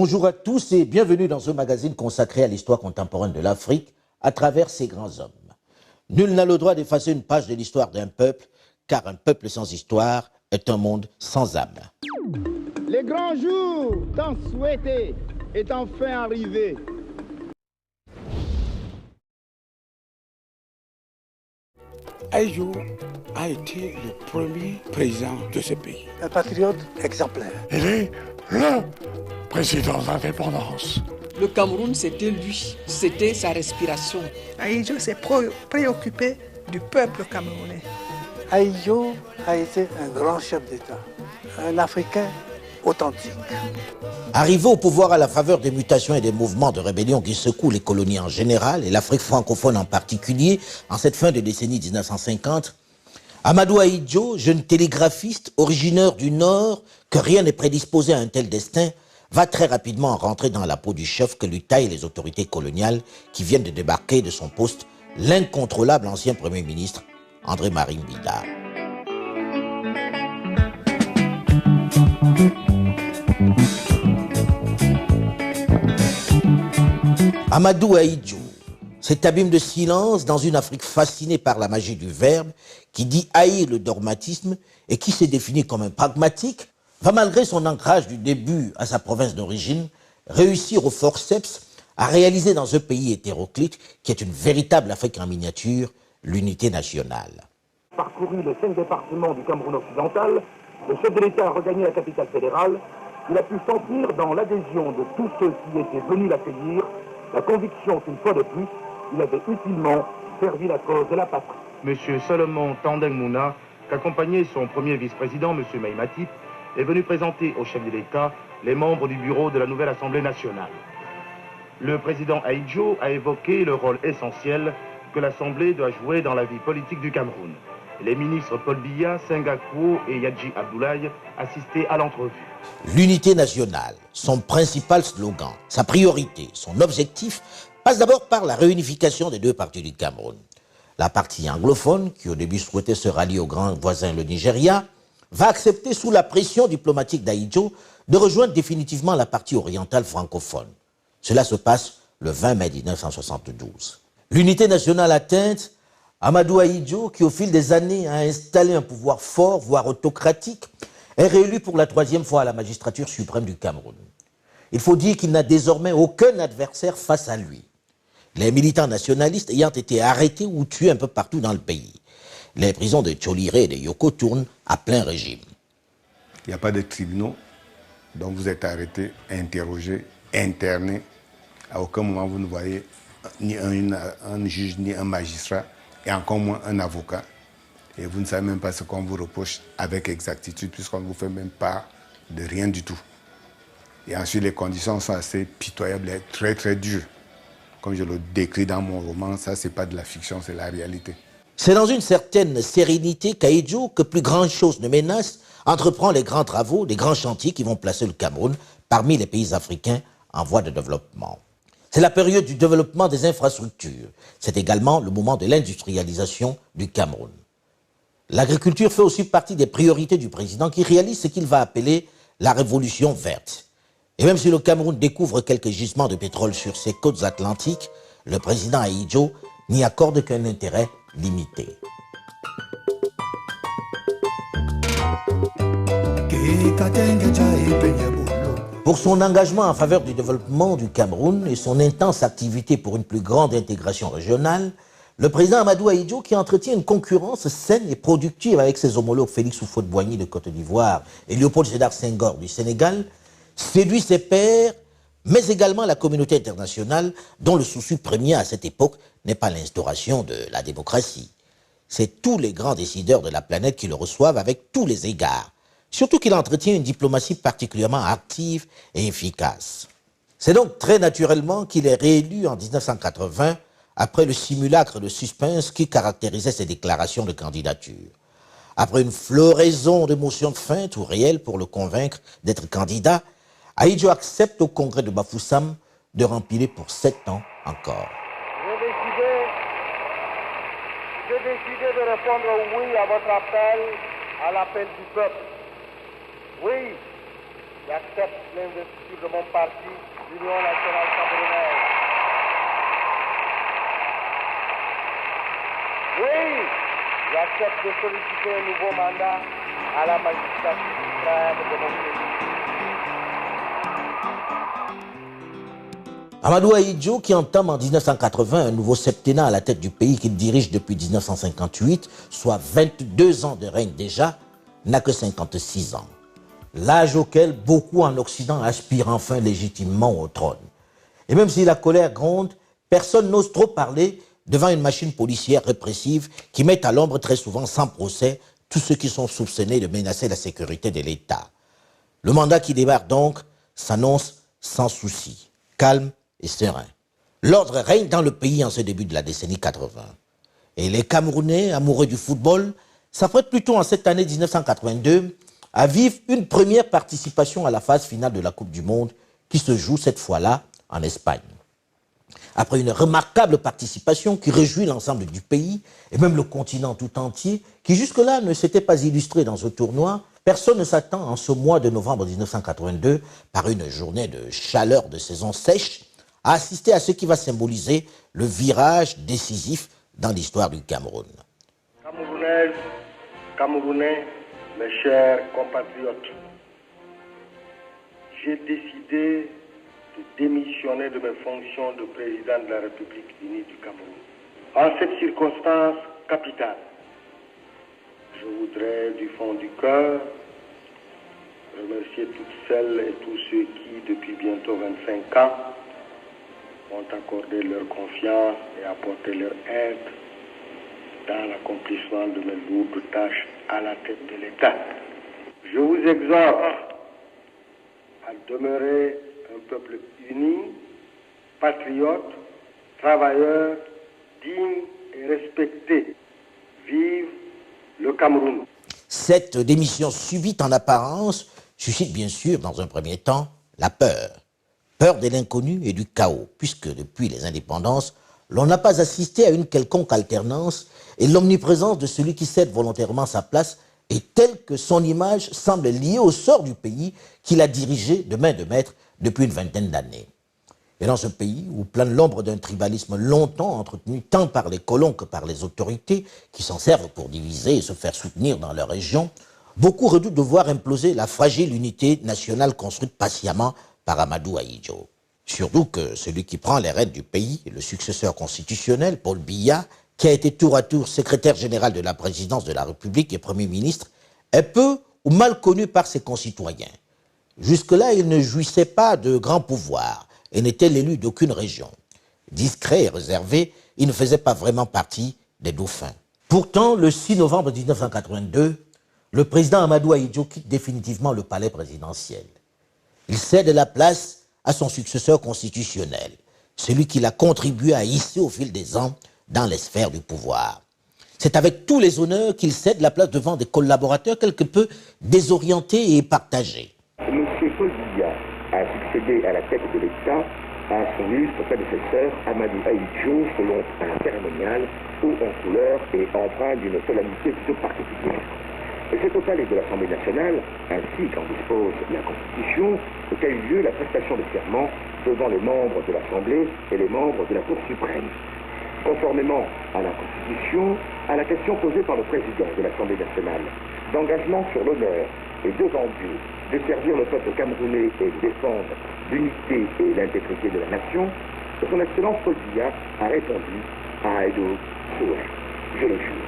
Bonjour à tous et bienvenue dans ce magazine consacré à l'histoire contemporaine de l'Afrique à travers ses grands hommes. Nul n'a le droit d'effacer une page de l'histoire d'un peuple, car un peuple sans histoire est un monde sans âme. Les grands jours tant souhaités est enfin arrivé. Ahidjo a été le premier président de ce pays. Un patriote exemplaire. Il est le président d'indépendance. Le Cameroun, c'était lui, c'était sa respiration. Ahidjo s'est préoccupé du peuple camerounais. Ahidjo a été un grand chef d'État, un Africain authentique. Arrivé au pouvoir à la faveur des mutations et des mouvements de rébellion qui secouent les colonies en général et l'Afrique francophone en particulier, en cette fin de décennie 1950, Amadou Ahidjo, jeune télégraphiste originaire du Nord, que rien n'est prédisposé à un tel destin, va très rapidement rentrer dans la peau du chef que lui taillent les autorités coloniales qui viennent de débarquer de son poste l'incontrôlable ancien Premier ministre André-Marie Mbida. Amadou Ahidjo, cet abîme de silence dans une Afrique fascinée par la magie du verbe, qui dit haïr le dogmatisme et qui s'est défini comme un pragmatique, va malgré son ancrage du début à sa province d'origine, réussir au forceps à réaliser dans ce pays hétéroclite, qui est une véritable Afrique en miniature, l'unité nationale. Parcouru les 5 départements du Cameroun occidental, le chef de l'État a regagné la capitale fédérale. Il a pu sentir dans l'adhésion de tous ceux qui étaient venus l'accueillir la conviction qu'une fois de plus, il avait utilement servi la cause de la patrie. Monsieur Solomon Tandeng Mouna, qu'accompagnait son premier vice-président, Monsieur Maïmatip, est venu présenter au chef de l'État les membres du bureau de la nouvelle Assemblée nationale. Le président Ahidjo a évoqué le rôle essentiel que l'Assemblée doit jouer dans la vie politique du Cameroun. Les ministres Paul Biya, Senghor Akpo et Yadji Abdoulaye assistaient à l'entrevue. L'unité nationale, son principal slogan, sa priorité, son objectif, passe d'abord par la réunification des deux parties du Cameroun. La partie anglophone, qui au début souhaitait se rallier au grand voisin le Nigeria, va accepter sous la pression diplomatique d'Ahidjo de rejoindre définitivement la partie orientale francophone. Cela se passe le 20 mai 1972. L'unité nationale atteinte, Amadou Ahidjo, qui au fil des années a installé un pouvoir fort, voire autocratique, est réélu pour la 3e fois à la magistrature suprême du Cameroun. Il faut dire qu'il n'a désormais aucun adversaire face à lui. Les militants nationalistes ayant été arrêtés ou tués un peu partout dans le pays. Les prisons de Tcholiré et de Yoko tournent à plein régime. Il n'y a pas de tribunaux, donc vous êtes arrêté, interrogé, interné. À aucun moment vous ne voyez ni un juge ni un magistrat et encore moins un avocat. Et vous ne savez même pas ce qu'on vous reproche avec exactitude puisqu'on ne vous fait même part de rien du tout. Et ensuite les conditions sont assez pitoyables et très très dures. Comme je le décris dans mon roman, ça c'est pas de la fiction, c'est la réalité. C'est dans une certaine sérénité qu'Ahidjo, que plus grand chose ne menace, entreprend les grands travaux, les grands chantiers qui vont placer le Cameroun parmi les pays africains en voie de développement. C'est la période du développement des infrastructures. C'est également le moment de l'industrialisation du Cameroun. L'agriculture fait aussi partie des priorités du président qui réalise ce qu'il va appeler la révolution verte. Et même si le Cameroun découvre quelques gisements de pétrole sur ses côtes atlantiques, le président Ahidjo n'y accorde qu'un intérêt limité. Pour son engagement en faveur du développement du Cameroun et son intense activité pour une plus grande intégration régionale, le président Amadou Ahidjo, qui entretient une concurrence saine et productive avec ses homologues Félix Houphouët-Boigny de Côte d'Ivoire et Léopold Sédar Senghor du Sénégal, séduit ses pairs, mais également la communauté internationale, dont le souci premier à cette époque n'est pas l'instauration de la démocratie. C'est tous les grands décideurs de la planète qui le reçoivent avec tous les égards, surtout qu'il entretient une diplomatie particulièrement active et efficace. C'est donc très naturellement qu'il est réélu en 1980 après le simulacre de suspense qui caractérisait ses déclarations de candidature. Après une floraison de motions de feinte ou réelles pour le convaincre d'être candidat, Ahidjo accepte au congrès de Bafoussam de rempiler pour 7 ans encore. J'ai décidé de répondre oui à votre appel, à l'appel du peuple. Oui, J'accepte l'investiture de mon parti, l'Union nationale camerounaise. Oui, j'accepte de solliciter un nouveau mandat à la magistrature suprême de mon pays. Amadou Ahidjo, qui entame en 1980 un nouveau septennat à la tête du pays qu'il dirige depuis 1958, soit 22 ans de règne déjà, n'a que 56 ans. L'âge auquel beaucoup en Occident aspirent enfin légitimement au trône. Et même si la colère gronde, personne n'ose trop parler devant une machine policière répressive qui met à l'ombre très souvent sans procès tous ceux qui sont soupçonnés de menacer la sécurité de l'État. Le mandat qui débarque donc s'annonce sans souci, calme et serein. L'ordre règne dans le pays en ce début de la décennie 80. Et les Camerounais, amoureux du football, s'apprêtent plutôt en cette année 1982 à vivre une première participation à la phase finale de la Coupe du Monde qui se joue cette fois-là en Espagne. Après une remarquable participation qui réjouit l'ensemble du pays et même le continent tout entier, qui jusque-là ne s'était pas illustré dans ce tournoi, personne ne s'attend en ce mois de novembre 1982, par une journée de chaleur de saison sèche, à assister à ce qui va symboliser le virage décisif dans l'histoire du Cameroun. Camerounaises, Camerounais, mes chers compatriotes, j'ai décidé de démissionner de mes fonctions de président de la République unie du Cameroun. En cette circonstance capitale, je voudrais du fond du cœur remercier toutes celles et tous ceux qui, depuis bientôt 25 ans, ont accordé leur confiance et apporté leur aide dans l'accomplissement de mes lourdes tâches à la tête de l'État. Je vous exhorte à demeurer un peuple uni, patriote, travailleur, digne et respecté. Vive le Cameroun. Cette démission subite en apparence suscite bien sûr, dans un premier temps, la peur. Peur de l'inconnu et du chaos, puisque depuis les indépendances, l'on n'a pas assisté à une quelconque alternance et l'omniprésence de celui qui cède volontairement sa place est telle que son image semble liée au sort du pays qu'il a dirigé de main de maître depuis une vingtaine d'années. Et dans ce pays où plane l'ombre d'un tribalisme longtemps entretenu tant par les colons que par les autorités qui s'en servent pour diviser et se faire soutenir dans leur région, beaucoup redoutent de voir imploser la fragile unité nationale construite patiemment par Amadou Ahidjo. Surtout que celui qui prend les rênes du pays, le successeur constitutionnel, Paul Biya, qui a été tour à tour secrétaire général de la présidence de la République et Premier ministre, est peu ou mal connu par ses concitoyens. Jusque-là, il ne jouissait pas de grands pouvoirs et n'était l'élu d'aucune région. Discret et réservé, il ne faisait pas vraiment partie des dauphins. Pourtant, le 6 novembre 1982, le président Amadou Ahidjo quitte définitivement le palais présidentiel. Il cède la place à son successeur constitutionnel, celui qu'il a contribué à hisser au fil des ans dans les sphères du pouvoir. C'est avec tous les honneurs qu'il cède la place devant des collaborateurs quelque peu désorientés et partagés. M. Paul Biya a succédé à la tête de l'État à son illustre prédécesseur Amadou Ahidjo selon un cérémonial haut en couleur et empreint d'une solennité plutôt particulière. C'est au palais de l'Assemblée nationale, ainsi qu'en dispose la Constitution, qu'a eu lieu la prestation de serment devant les membres de l'Assemblée et les membres de la Cour suprême. Conformément à la Constitution, à la question posée par le président de l'Assemblée nationale, d'engagement sur l'honneur et devant Dieu de servir le peuple camerounais et de défendre l'unité et l'intégrité de la nation, son Excellence Paul Biya a répondu à Aïdo Souhait, je le jure,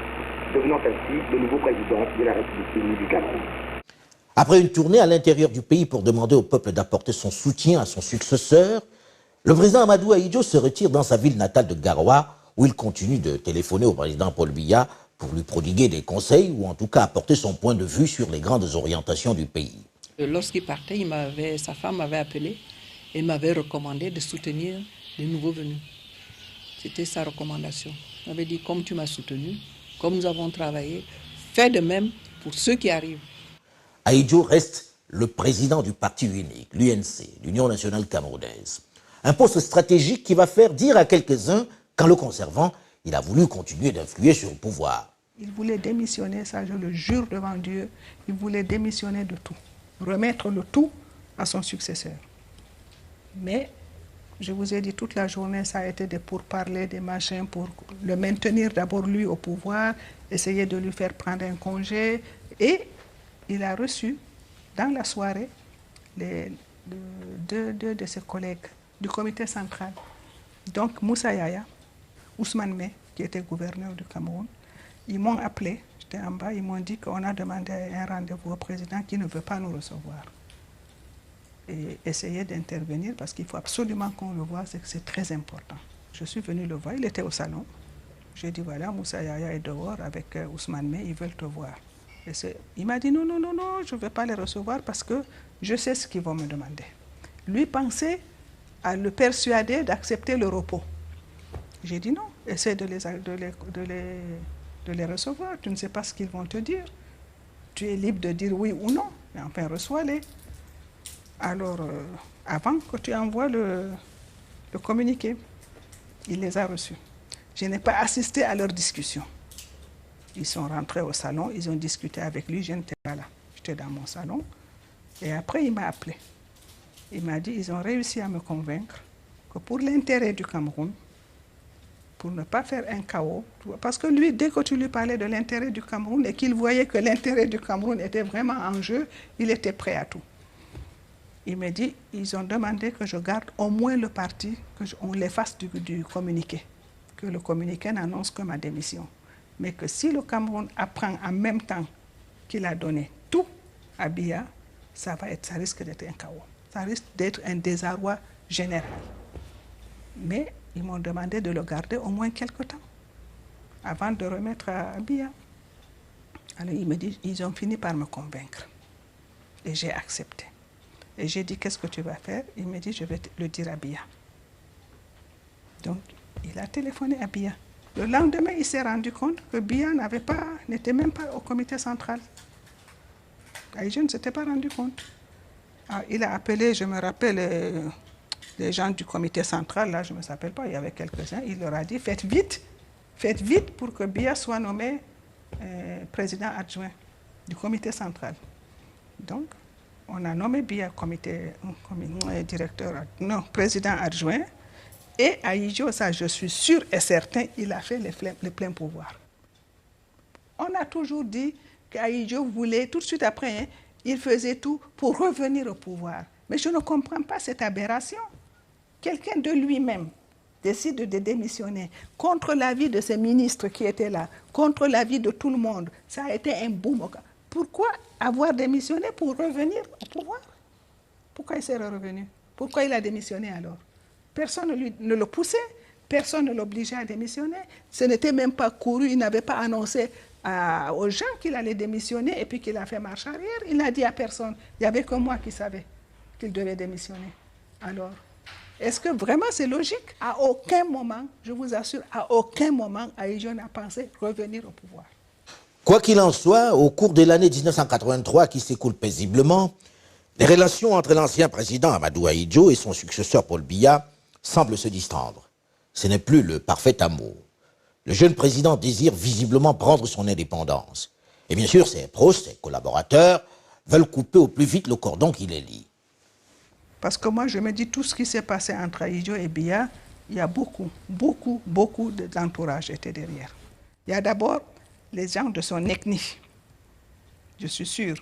devenant ainsi le nouveau président de la République unie du Cameroun. Après une tournée à l'intérieur du pays pour demander au peuple d'apporter son soutien à son successeur, le président Amadou Ahidjo se retire dans sa ville natale de Garoua, où il continue de téléphoner au président Paul Biya pour lui prodiguer des conseils ou en tout cas apporter son point de vue sur les grandes orientations du pays. Lorsqu'il partait, sa femme m'avait appelé et m'avait recommandé de soutenir les nouveaux venus. C'était sa recommandation. Il m'avait dit, comme tu m'as soutenu, comme nous avons travaillé, fais de même pour ceux qui arrivent. Ahidjo reste le président du parti unique, l'UNC, l'Union nationale camerounaise. Un poste stratégique qui va faire dire à quelques-uns qu'en le conservant, il a voulu continuer d'influer sur le pouvoir. Il voulait démissionner, ça je le jure devant Dieu, il voulait démissionner de tout. Remettre le tout à son successeur. Mais je vous ai dit, toute la journée, ça a été des pourparlers, des machins pour le maintenir d'abord lui au pouvoir, essayer de lui faire prendre un congé. Et il a reçu, dans la soirée, deux de ses collègues du comité central. Donc Moussa Yaya, Ousmane Mey, qui était gouverneur du Cameroun, ils m'ont appelé, j'étais en bas, ils m'ont dit qu'on a demandé un rendez-vous au président qui ne veut pas nous recevoir. Et essayer d'intervenir parce qu'il faut absolument qu'on le voie, c'est très important. Je suis venu le voir, il était au salon. J'ai dit voilà, Moussa Yaya est dehors avec Ousmane Mey, ils veulent te voir. Et il m'a dit non, non, non, non, je ne vais pas les recevoir parce que je sais ce qu'ils vont me demander. Lui pensait à le persuader d'accepter le repos. J'ai dit non, essaie de les recevoir, tu ne sais pas ce qu'ils vont te dire. Tu es libre de dire oui ou non, mais enfin reçois-les. Alors, avant que tu envoies le communiqué, il les a reçus. Je n'ai pas assisté à leur discussion. Ils sont rentrés au salon, ils ont discuté avec lui, je n'étais pas là. J'étais dans mon salon. Et après, il m'a appelé. Il m'a dit, ils ont réussi à me convaincre que pour l'intérêt du Cameroun, pour ne pas faire un chaos, parce que lui, dès que tu lui parlais de l'intérêt du Cameroun et qu'il voyait que l'intérêt du Cameroun était vraiment en jeu, il était prêt à tout. Il m'a dit, ils ont demandé que je garde au moins le parti, qu'on l'efface du communiqué, que le communiqué n'annonce que ma démission. Mais que si le Cameroun apprend en même temps qu'il a donné tout à Biya, ça risque d'être un chaos. Ça risque d'être un désarroi général. Mais ils m'ont demandé de le garder au moins quelque temps, avant de remettre à Biya. Alors il me dit, ils ont fini par me convaincre. Et j'ai accepté. Et j'ai dit, qu'est-ce que tu vas faire? Il me dit, je vais le dire à Biya. Donc, il a téléphoné à Biya. Le lendemain, il s'est rendu compte que Biya n'était même pas au comité central. Et je ne s'était pas rendu compte. Alors, il a appelé, je me rappelle, les gens du comité central, là, je ne me rappelle pas, il y avait quelques-uns, il leur a dit, faites vite pour que Biya soit nommé président adjoint du comité central. Donc, on a nommé Biya président adjoint. Et à Idjo, ça, je suis sûr et certain, il a fait les pleins pouvoirs. On a toujours dit qu'Aïdjo voulait, tout de suite après, il faisait tout pour revenir au pouvoir. Mais je ne comprends pas cette aberration. Quelqu'un de lui-même décide de démissionner contre l'avis de ses ministres qui étaient là, contre l'avis de tout le monde. Ça a été un boum. Pourquoi avoir démissionné pour revenir au pouvoir? Pourquoi il s'est revenu? Pourquoi il a démissionné alors? Personne ne le poussait, personne ne l'obligeait à démissionner. Ce n'était même pas couru, il n'avait pas annoncé aux gens qu'il allait démissionner et puis qu'il a fait marche arrière. Il n'a dit à personne. Il n'y avait que moi qui savais qu'il devait démissionner. Alors, est-ce que vraiment c'est logique? À aucun moment, je vous assure, à aucun moment, Aïdjo n'a pensé revenir au pouvoir. Quoi qu'il en soit, au cours de l'année 1983 qui s'écoule paisiblement, les relations entre l'ancien président Amadou Aïdjo et son successeur Paul Biya semblent se distendre. Ce n'est plus le parfait amour. Le jeune président désire visiblement prendre son indépendance. Et bien sûr, ses proches, ses collaborateurs, veulent couper au plus vite le cordon qui les lie. Parce que moi, je me dis, tout ce qui s'est passé entre Aïdjo et Biya, il y a beaucoup d'entourage étaient derrière. Il y a d'abord les gens de son ethnie. Je suis sûr.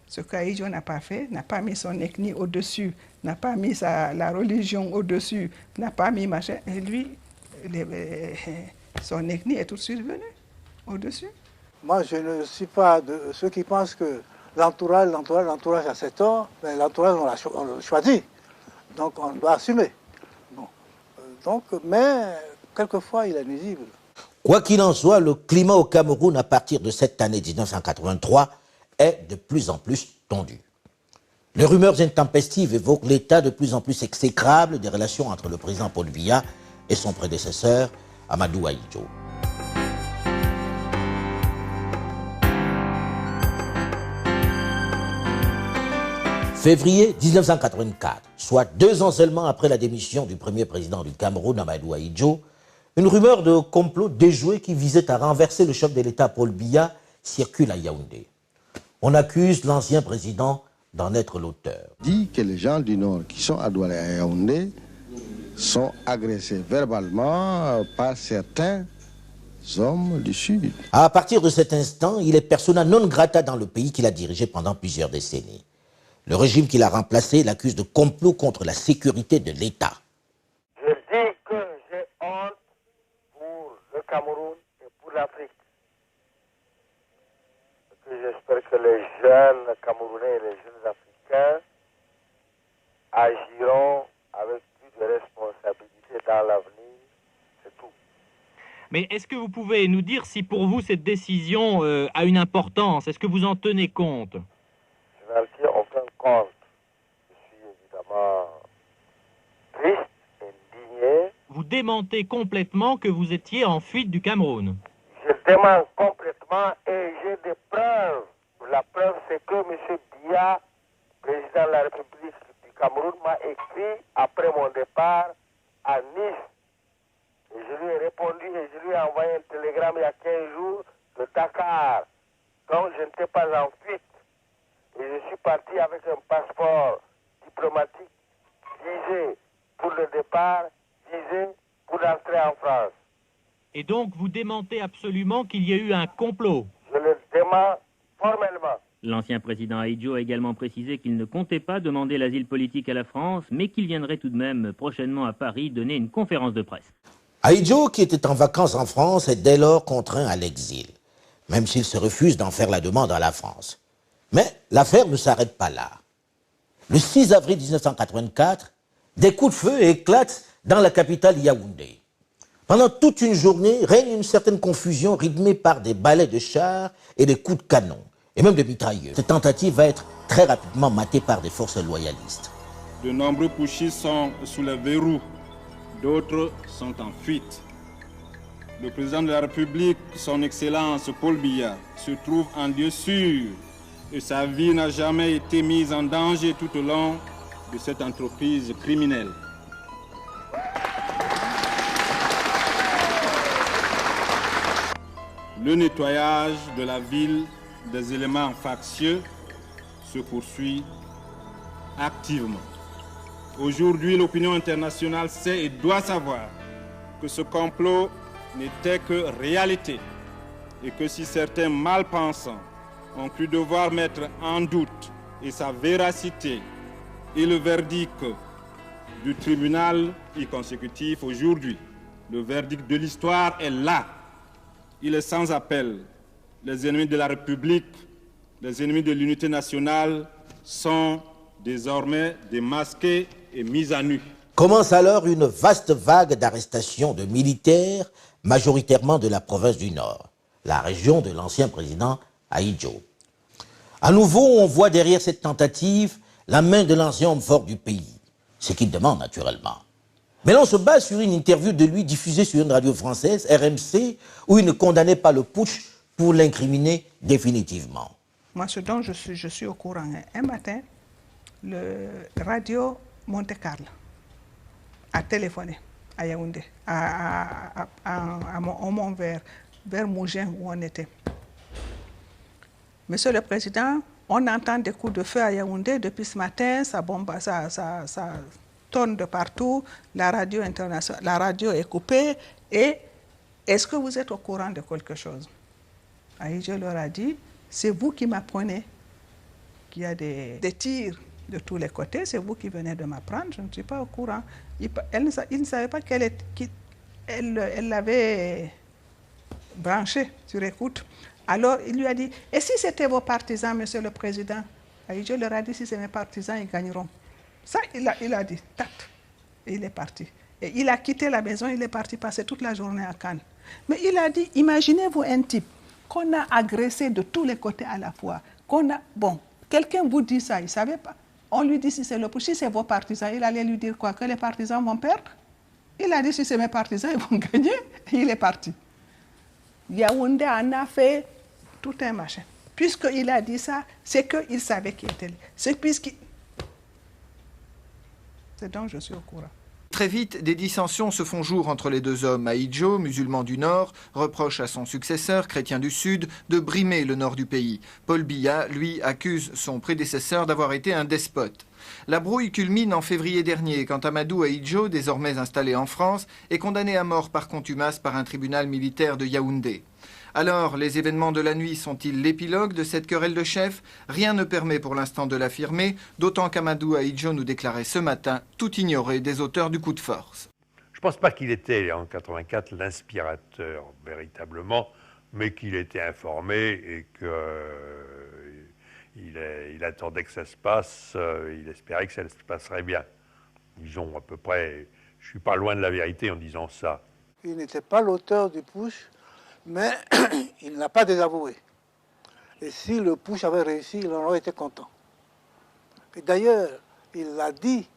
Ce qu'Aïdjo n'a pas fait, n'a pas mis son ethnie au-dessus, n'a pas mis la religion au-dessus, n'a pas mis machin. Et lui, son ethnie est tout de suite venu au-dessus. Moi, je ne suis pas de ceux qui pensent que l'entourage a ses torts, mais l'entourage, on le choisit. Donc, on doit assumer. Bon. Mais, quelquefois, il est nuisible. Quoi qu'il en soit, le climat au Cameroun à partir de cette année 1983 est de plus en plus tendu. Les rumeurs intempestives évoquent l'état de plus en plus exécrable des relations entre le président Paul Biya et son prédécesseur, Amadou Aïdjo. Février 1984, soit 2 ans seulement après la démission du premier président du Cameroun, Amadou Aïdjo, une rumeur de complot déjoué qui visait à renverser le chef de l'État Paul Biya circule à Yaoundé. On accuse l'ancien président d'en être l'auteur. Dit que les gens du Nord qui sont à Douala et à Yaoundé sont agressés verbalement par certains hommes du Sud. À partir de cet instant, il est persona non grata dans le pays qu'il a dirigé pendant plusieurs décennies. Le régime qu'il a remplacé l'accuse de complot contre la sécurité de l'État. Je dis que j'ai honte pour le Cameroun et pour l'Afrique. J'espère que les jeunes Camerounais et les jeunes Africains agiront avec plus de responsabilité dans l'avenir, c'est tout. Mais est-ce que vous pouvez nous dire si pour vous cette décision a une importance? Est-ce que vous en tenez compte? Je n'en tiens aucun compte. Je suis évidemment triste et indigné. Vous démentez complètement que vous étiez en fuite du Cameroun. Je dément complètement et j'ai des preuves. La preuve, c'est que M. Biya, président de la République du Cameroun, m'a écrit après mon départ à Nice. Et je lui ai répondu et je lui ai envoyé un télégramme il y a 15 jours de Dakar. Donc je n'étais pas en fuite. Et je suis parti avec un passeport diplomatique visé pour le départ, visé pour l'entrée en France. Et donc vous démentez absolument qu'il y ait eu un complot? Je le dément formellement. L'ancien président Ahidjo a également précisé qu'il ne comptait pas demander l'asile politique à la France, mais qu'il viendrait tout de même prochainement à Paris donner une conférence de presse. Ahidjo, qui était en vacances en France, est dès lors contraint à l'exil, même s'il se refuse d'en faire la demande à la France. Mais l'affaire ne s'arrête pas là. Le 6 avril 1984, des coups de feu éclatent dans la capitale Yaoundé. Pendant toute une journée, règne une certaine confusion rythmée par des balais de chars et des coups de canon, et même des mitrailleuses. Cette tentative va être très rapidement matée par des forces loyalistes. De nombreux putschistes sont sous le verrou, d'autres sont en fuite. Le président de la République, son Excellence Paul Biya, se trouve en lieu sûr et sa vie n'a jamais été mise en danger tout au long de cette entreprise criminelle. Le nettoyage de la ville des éléments factieux se poursuit activement. Aujourd'hui, l'opinion internationale sait et doit savoir que ce complot n'était que réalité et que si certains malpensants ont cru devoir mettre en doute et sa véracité et le verdict du tribunal y consécutif aujourd'hui, le verdict de l'histoire est là. Il est sans appel. Les ennemis de la République, les ennemis de l'unité nationale sont désormais démasqués et mis à nu. Commence alors une vaste vague d'arrestations de militaires, majoritairement de la province du Nord, la région de l'ancien président Ahidjo. À nouveau, on voit derrière cette tentative la main de l'ancien homme fort du pays, ce qu'il demande naturellement. Mais l'on se base sur une interview de lui diffusée sur une radio française, RMC, où il ne condamnait pas le putsch pour l'incriminer définitivement. Moi, ce dont je suis au courant, un matin, le radio Monte Carlo a téléphoné à Yaoundé, au Mont Vert, vers Mougins où on était. Monsieur le Président, on entend des coups de feu à Yaoundé depuis ce matin, ça bombe, ça tourne de partout, la radio internationale, la radio est coupée, et est-ce que vous êtes au courant de quelque chose? Ahidjo leur a dit, c'est vous qui m'apprenez qu'il y a des tirs de tous les côtés, c'est vous qui venez de m'apprendre, je ne suis pas au courant. Il ne savait pas qu'elle l'avait branché sur écoute. Alors il lui a dit, et si c'était vos partisans, Monsieur le Président? Ahidjo leur a dit, si c'est mes partisans, ils gagneront. Ça, il a dit, tac, et il est parti. Et il a quitté la maison, il est parti passer toute la journée à Cannes. Mais il a dit, imaginez-vous un type qu'on a agressé de tous les côtés à la fois, bon, quelqu'un vous dit ça, il ne savait pas. On lui dit, si c'est le putsch, si c'est vos partisans, il allait lui dire quoi? Que les partisans vont perdre? Il a dit, si c'est mes partisans, ils vont gagner. Et il est parti. Yaoundé en a fait tout un machin. Puisqu'il a dit ça, c'est qu'il savait qui était. C'est donc je suis au courant. Très vite, des dissensions se font jour entre les deux hommes. Ahidjo, musulman du Nord, reproche à son successeur, chrétien du Sud, de brimer le nord du pays. Paul Biya, lui, accuse son prédécesseur d'avoir été un despote. La brouille culmine en février dernier, quand Amadou Ahidjo, désormais installé en France, est condamné à mort par contumace par un tribunal militaire de Yaoundé. Alors, les événements de la nuit sont-ils l'épilogue de cette querelle de chefs? Rien ne permet pour l'instant de l'affirmer, d'autant qu'Amadou Ahidjo nous déclarait ce matin tout ignorer des auteurs du coup de force. Je ne pense pas qu'il était en 84 l'inspirateur véritablement, mais qu'il était informé et qu'il attendait que ça se passe, il espérait que ça se passerait bien. Disons à peu près, je ne suis pas loin de la vérité en disant ça. Il n'était pas l'auteur du putsch, mais il n'a pas désavoué. Et si le putsch avait réussi, il en aurait été content. Et d'ailleurs, il l'a dit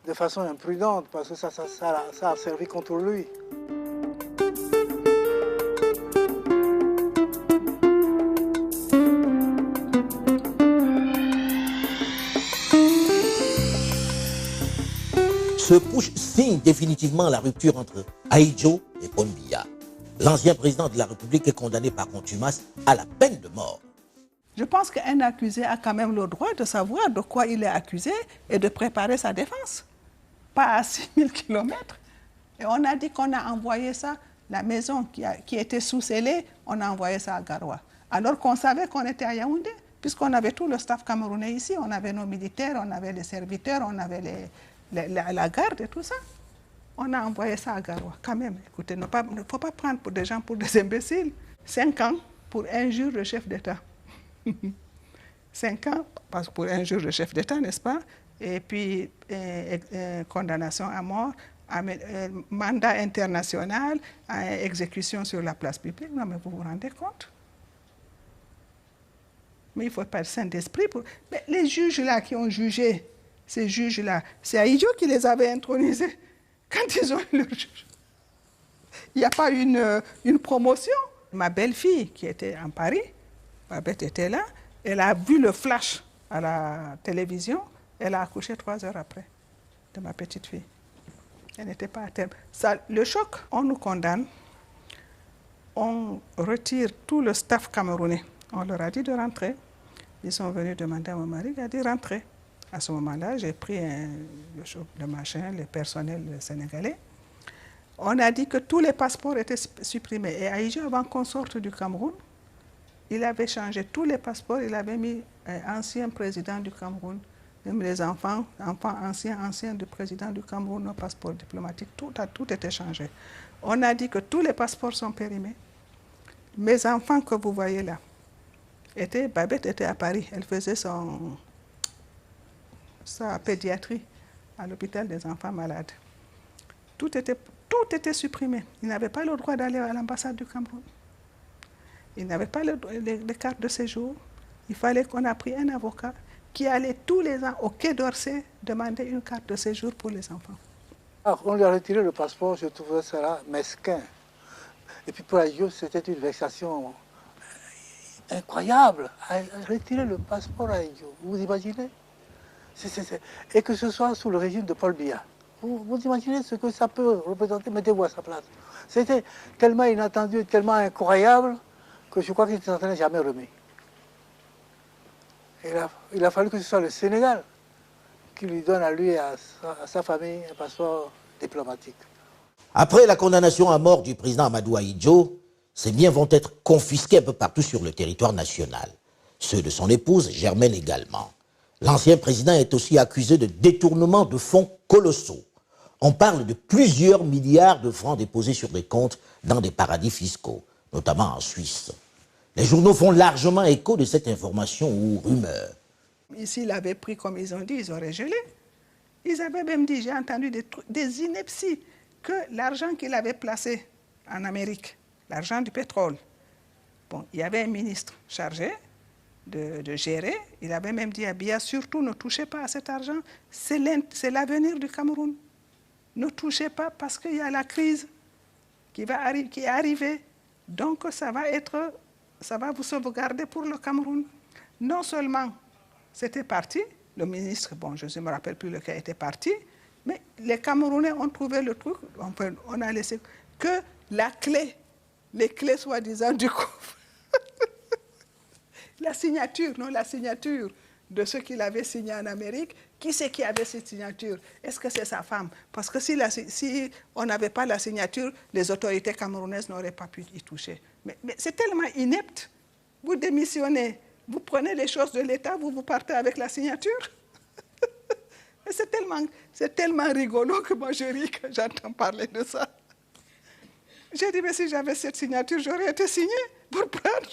de façon imprudente, parce que ça a servi contre lui. Ce putsch signe définitivement la rupture entre Ahidjo et Paul Biya. L'ancien président de la République est condamné par contumace à la peine de mort. Je pense qu'un accusé a quand même le droit de savoir de quoi il est accusé et de préparer sa défense. Pas à 6000 km. Et on a dit qu'on a envoyé ça, la maison qui était sous-scellée, on a envoyé ça à Garoua. Alors qu'on savait qu'on était à Yaoundé, puisqu'on avait tout le staff camerounais ici, on avait nos militaires, on avait les serviteurs, on avait la garde et tout ça. On a envoyé ça à Garoua, quand même. Écoutez, il ne faut pas prendre des gens pour des imbéciles. 5 ans pour injure de chef d'État. 5 ans pour injure de chef d'État, n'est-ce pas? Et puis, condamnation à mort, mandat international, exécution sur la place publique. Non, mais vous vous rendez compte? Mais il ne faut pas être saint d'esprit pour... Mais les juges là qui ont jugé, ces juges-là, c'est Ahidjo qui les avait intronisés. Quand ils ont eu leur juge, il n'y a pas une promotion. Ma belle-fille qui était en Paris, Babette était là, elle a vu le flash à la télévision, elle a accouché 3 heures après de ma petite fille. Elle n'était pas à terme. Ça, le choc, on nous condamne, on retire tout le staff camerounais. On leur a dit de rentrer. Ils sont venus demander à mon mari, il a dit rentrer. À ce moment-là, j'ai pris le machin, le personnel sénégalais. On a dit que tous les passeports étaient supprimés. Et Ahidjo, avant qu'on sorte du Cameroun, il avait changé tous les passeports. Il avait mis ancien président du Cameroun, même les enfants anciens du président du Cameroun, nos passeports diplomatiques, tout était changé. On a dit que tous les passeports sont périmés. Mes enfants que vous voyez là, Babette était à Paris. Elle faisait sa pédiatrie à l'hôpital des enfants malades. Tout était supprimé. Ils n'avaient pas le droit d'aller à l'ambassade du Cameroun. Ils n'avaient pas les cartes de séjour. Il fallait qu'on ait pris un avocat qui allait tous les ans au Quai d'Orsay demander une carte de séjour pour les enfants. Alors, on lui a retiré le passeport, je trouvais ça mesquin. Et puis pour Ahidjo, c'était une vexation incroyable. Retirer le passeport à Ahidjo, vous imaginez? Et que ce soit sous le régime de Paul Biya. Vous imaginez ce que ça peut représenter? Mettez-vous à sa place. C'était tellement inattendu, tellement incroyable, que je crois qu'il ne s'en est jamais remis. Il a fallu que ce soit le Sénégal qui lui donne à lui et à sa famille un passeport diplomatique. Après la condamnation à mort du président Amadou Ahidjo, ses biens vont être confisqués un peu partout sur le territoire national. Ceux de son épouse, Germaine également. L'ancien président est aussi accusé de détournement de fonds colossaux. On parle de plusieurs milliards de francs déposés sur des comptes dans des paradis fiscaux, notamment en Suisse. Les journaux font largement écho de cette information ou rumeur. S'ils l'avaient pris comme ils ont dit, ils auraient gelé. Ils avaient même dit, j'ai entendu des inepties, que l'argent qu'il avait placé en Amérique, l'argent du pétrole, bon, il y avait un ministre chargé de gérer. Il avait même dit à Biya, surtout ne touchez pas à cet argent, c'est l'avenir du Cameroun. Ne touchez pas parce qu'il y a la crise qui est arrivée. Donc ça va vous sauvegarder pour le Cameroun. Non seulement c'était parti, le ministre, bon, je ne me rappelle plus lequel était parti, mais les Camerounais ont trouvé le truc, on a laissé que la clé, les clés soi-disant du coffre. La signature de ce qu'il avait signé en Amérique, qui c'est qui avait cette signature? Est-ce que c'est sa femme? Parce que si on n'avait pas la signature, les autorités camerounaises n'auraient pas pu y toucher. Mais c'est tellement inepte. Vous démissionnez, vous prenez les choses de l'État, vous partez avec la signature. C'est tellement rigolo que moi je ris quand j'entends parler de ça. J'ai dit, mais si j'avais cette signature, j'aurais été signé pour prendre.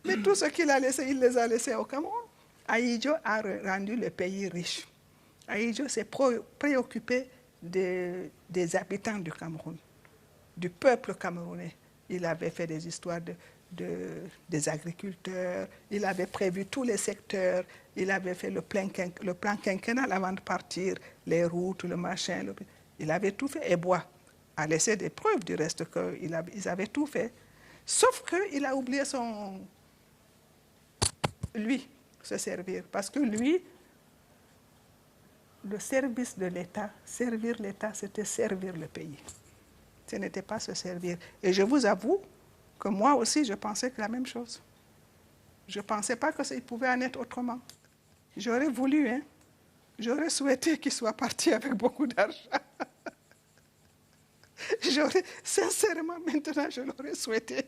Mais tout ce qu'il a laissé, il les a laissés au Cameroun. Ahidjo a rendu le pays riche. Ahidjo s'est préoccupé des habitants du Cameroun, du peuple camerounais. Il avait fait des histoires des agriculteurs, il avait prévu tous les secteurs, il avait fait le plan quinquennal avant de partir, les routes, le machin, il avait tout fait. Et Bois a laissé des preuves du reste qu'ils avaient tout fait. Sauf qu'il a oublié se servir. Parce que lui, le service de l'État, servir l'État, c'était servir le pays. Ce n'était pas se servir. Et je vous avoue que moi aussi, je pensais que la même chose. Je ne pensais pas que ça pouvait en être autrement. J'aurais voulu, j'aurais souhaité qu'il soit parti avec beaucoup d'argent. Sincèrement, maintenant, je l'aurais souhaité.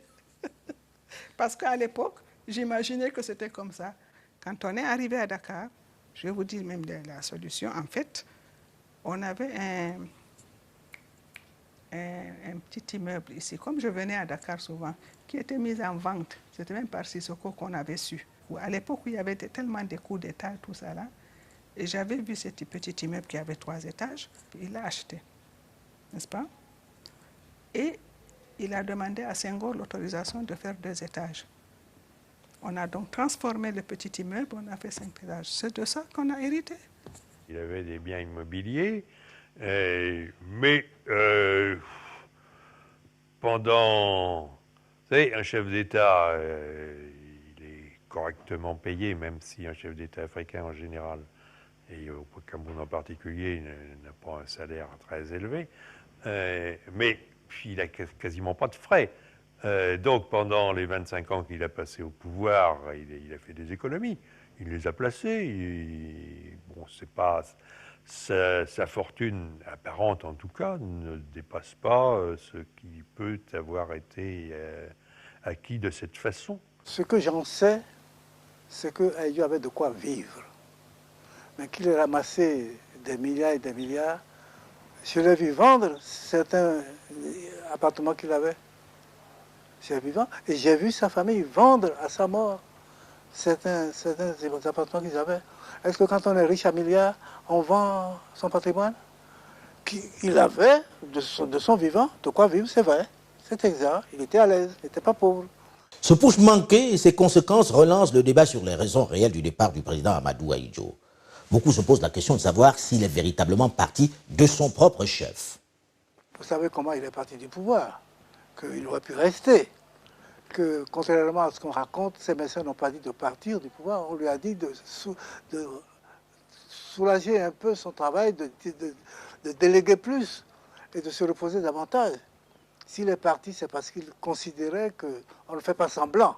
Parce qu'à l'époque, j'imaginais que c'était comme ça. Quand on est arrivé à Dakar, je vais vous dire même la solution, en fait, on avait un petit immeuble ici, comme je venais à Dakar souvent, qui était mis en vente. C'était même par Sissoko qu'on avait su. À l'époque où il y avait tellement de coups d'État, tout ça là, et j'avais vu ce petit immeuble qui avait 3 étages, il l'a acheté, n'est-ce pas? Et il a demandé à Senghor l'autorisation de faire 2 étages. On a donc transformé le petit immeuble, on a fait 5 étages. C'est de ça qu'on a hérité. Il avait des biens immobiliers, mais pendant... Vous savez, un chef d'État, il est correctement payé, même si un chef d'État africain en général, et au Cameroun en particulier, n'a pas un salaire très élevé, mais il n'a quasiment pas de frais. Donc, pendant les 25 ans qu'il a passé au pouvoir, il a fait des économies. Il les a placées. Bon, c'est pas... Sa fortune apparente, en tout cas, ne dépasse pas ce qui peut avoir été acquis de cette façon. Ce que j'en sais, c'est qu'Ahidjo avait de quoi vivre. Mais qu'il ait ramassé des milliards et des milliards, je l'ai vu vendre certains appartements qu'il avait. J'ai vu vendre, et j'ai vu sa famille vendre à sa mort certains appartements qu'ils avaient. Est-ce que quand on est riche à milliards, on vend son patrimoine? Il avait, de son vivant, de quoi vivre, c'est vrai. C'est exact. Il était à l'aise, il n'était pas pauvre. Ce push manqué et ses conséquences relancent le débat sur les raisons réelles du départ du président Amadou Ahidjo. Beaucoup se posent la question de savoir s'il est véritablement parti de son propre chef. Vous savez comment il est parti du pouvoir? Qu'il aurait pu rester. Que, contrairement à ce qu'on raconte, ses médecins n'ont pas dit de partir du pouvoir. On lui a dit de soulager un peu son travail, de déléguer plus et de se reposer davantage. S'il est parti, c'est parce qu'il considérait qu'on ne fait pas semblant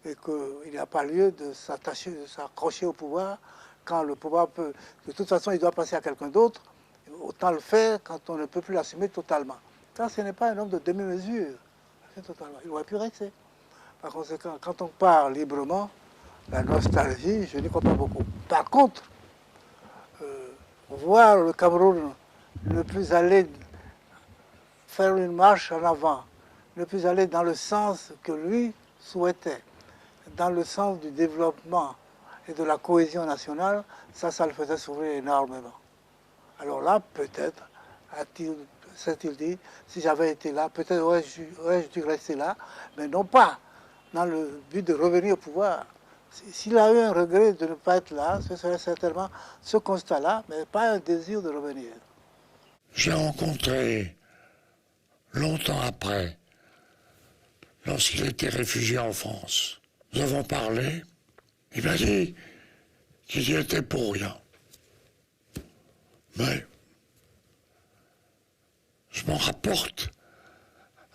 et qu'il n'y a pas lieu de s'accrocher au pouvoir quand le pouvoir peut... De toute façon, il doit passer à quelqu'un d'autre. Autant le faire quand on ne peut plus l'assumer totalement. Ça, ce n'est pas un homme de demi-mesure. Il aurait pu rester. Par conséquent, quand on parle librement, la nostalgie, je n'y crois pas beaucoup. Par contre, voir le Cameroun ne plus aller faire une marche en avant, ne plus aller dans le sens que lui souhaitait, dans le sens du développement et de la cohésion nationale, ça le faisait sourire énormément. Alors là, peut-être, s'est-il dit, si j'avais été là, peut-être aurais-je dû rester là, mais non pas dans le but de revenir au pouvoir. S'il a eu un regret de ne pas être là, ce serait certainement ce constat-là, mais pas un désir de revenir. J'ai rencontré, longtemps après, lorsqu'il était réfugié en France. Nous avons parlé, il m'a dit qu'il y était pour rien. Mais je m'en rapporte